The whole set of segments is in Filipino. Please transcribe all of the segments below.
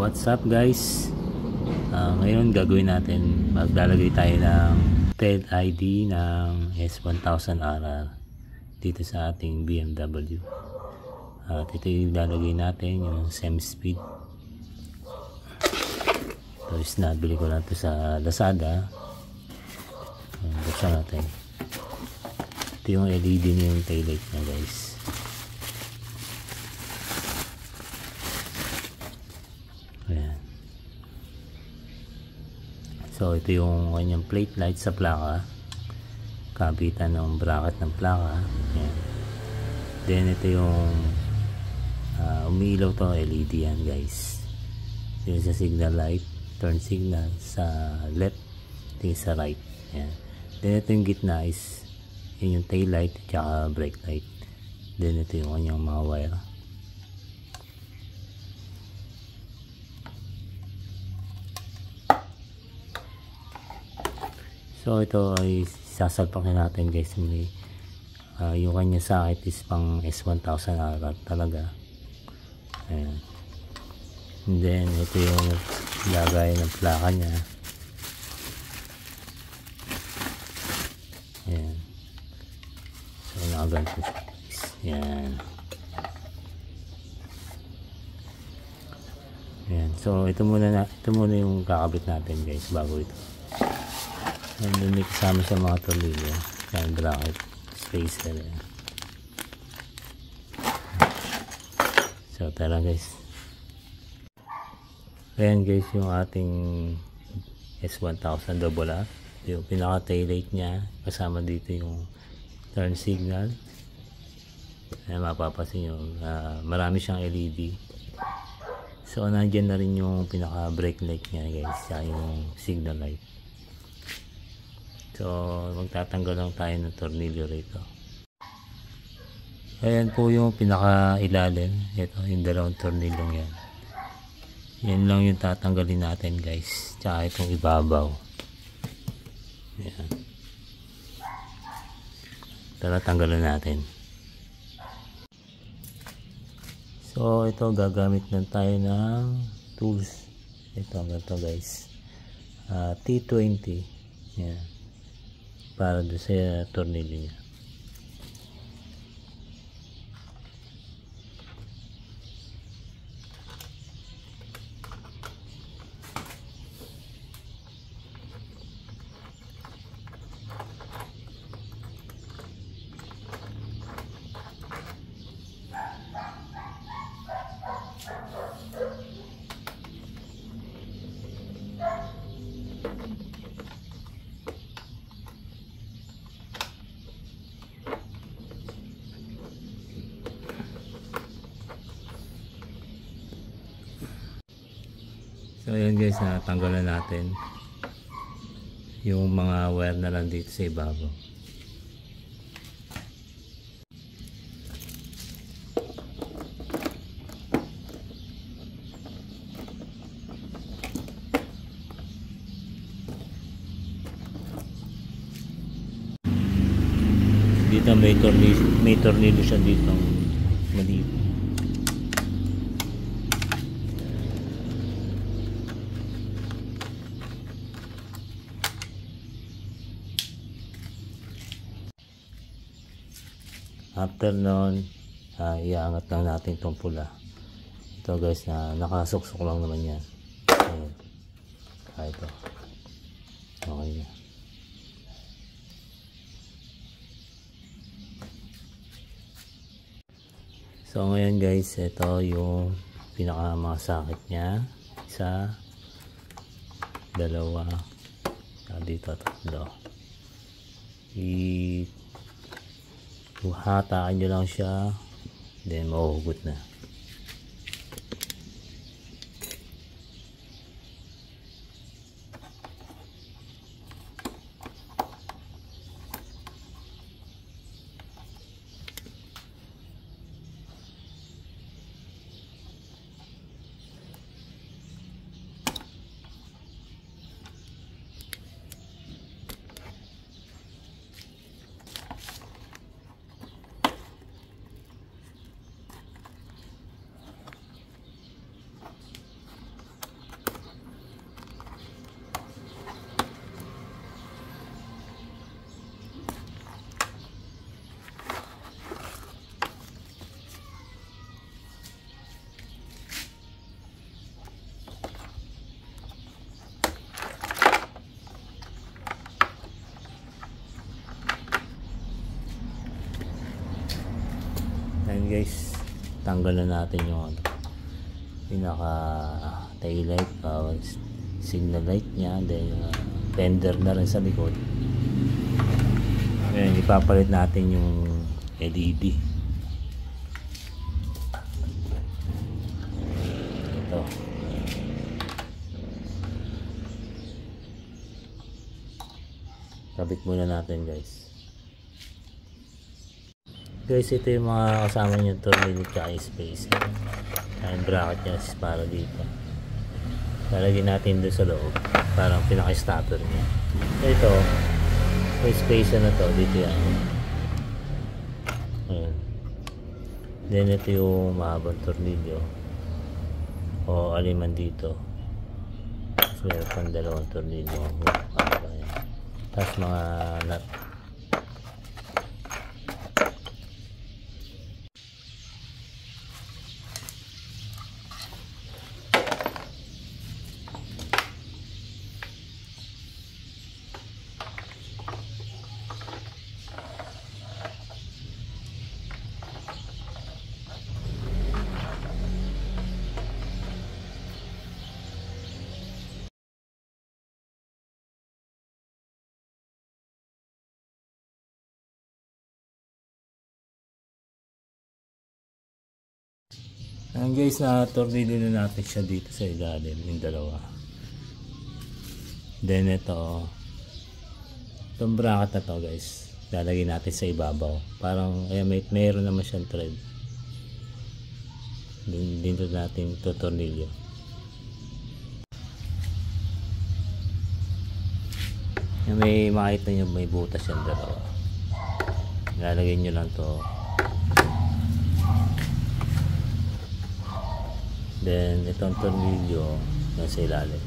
What's up guys? Ngayon gagawin natin, maglalagay tayo ng tail ID ng S1000RR dito sa ating BMW. At ito yung lalagay natin, yung semi-speed. Ito is nabili ko lang ito sa Lazada. Buksan natin. Ito yung LED niya, yung tail light niya guys. Ayan. So ito yung kanyang plate light sa plaka, kabitan ng bracket ng plaka. Ayan. Then ito yung umiilaw to LED yan guys. Ito yung sa signal light, turn signal sa left, ito yung sa right. Ayan. Then ito yung gitna is yun yung tail light at brake light. Then ito yung kanyang mga wire. So ito ay sasalpakin natin guys. Yung kanya sakit is pang S1000RR talaga. Ayan. And then ito yung lagay ng plaka nya. Ayan. So nakaganto siya guys. Ayan. Ayan. So ito muna yung kakabit natin guys bago ito. And then may kasama sa mga tornilyo, yan bracket, spacer yan. So tara guys. Ayan guys yung ating S1000 AA. Yung pinaka tail light nya, kasama dito yung turn signal. Ayan, mapapasin nyo, marami siyang LED. So nandiyan na rin yung pinaka brake light nya guys, yung signal light. So magtatanggal lang tayo ng tornilyo rito. Ayan po yung pinaka ilalim. Ito yung dalawang tornilyong yan. Yan lang yung tatanggalin natin guys. Tsaka itong ibabaw. Ayan. Tara tanggalin natin. So ito gagamit lang tayo ng tools. Ito guys. T20. Ayan. Para doon sa tornilyo niya. So ayan guys, natanggalan natin yung mga wire na lang dito sa ibabaw. Dito may tornilyo siya dito maliit. After nun, iangat lang natin itong pula. Ito guys, nakasuksok lang naman yan. Ayan. Ito. Okay na. So ngayon guys, ito yung pinakamasakit nya. Isa, dalawa, dito, tatlo. Hataan nyo lang siya, then mahuhugot na. Ayan guys, tanggal na natin yung pinaka tail light, signal light nya, then fender na rin sa likod. Ayan, ipapalit natin yung LED. Ito. Kabit muna natin guys. Guys, ito yung mga kasama nyo, tornilyo at space. Yung bracket nya para dito. Lalagyan natin doon sa loob. Parang pinaka-stopper nya. Ito, may space na to. Dito yan. Ayan. Then ito yung mahabang tornilyo. O aliman dito. Tapos meron pang dalawang tornilyo. Tapos mga nut. Ayan guys, na tornilyo na natin siya dito sa ilalim, yung dalawa. Then ito, itong bracket na to guys, lalagyan natin sa ibabaw. Parang, ayan, mayroon naman siyang thread. Dito natin ito tornilyo. Ayan, may makita nyo, may butas yung dalawa. Lalagyan nyo lang to. Then itong tornilyo nasa ilalim.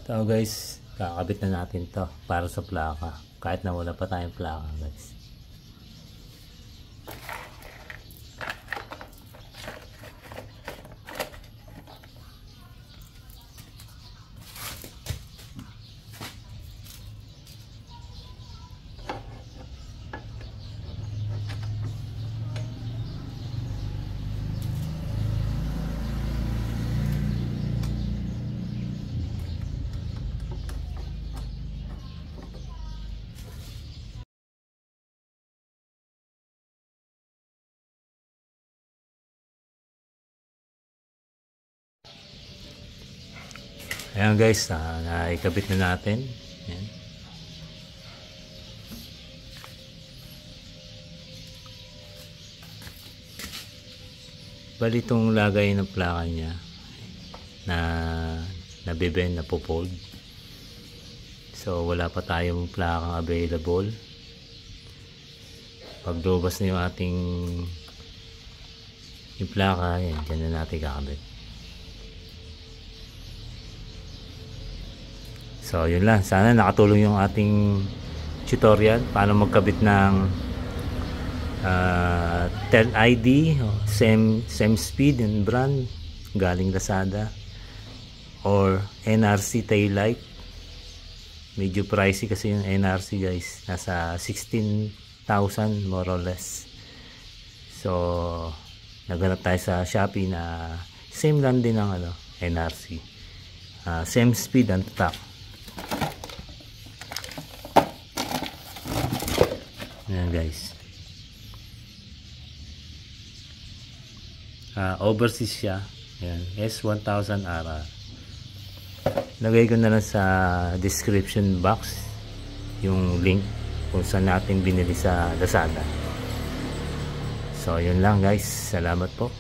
So guys, kakabit na natin to para sa plaka, kahit na wala pa tayong plaka guys. Ayan guys, naikabit na natin. Ayan. Bali itong lagay ng plaka niya na nabibend, napopold. So wala pa tayong plakang available. Pag lumabas na yung ating yung plaka, yan, dyan na natin kakabit. So yun lang, sana nakatulong yung ating tutorial paano magkabit ng TEL ID, same speed and brand galing Lazada, or NRC tail light. Medyo pricey kasi yung NRC guys, nasa 16,000 more or less. So naghanap tayo sa Shopee na same lang din ng NRC, same speed and tack. Ayan guys, overseas siya. Ayan, S1000RR. Lagay ko na lang sa description box yung link kung saan natin binili sa Lazada. So yun lang guys, salamat po.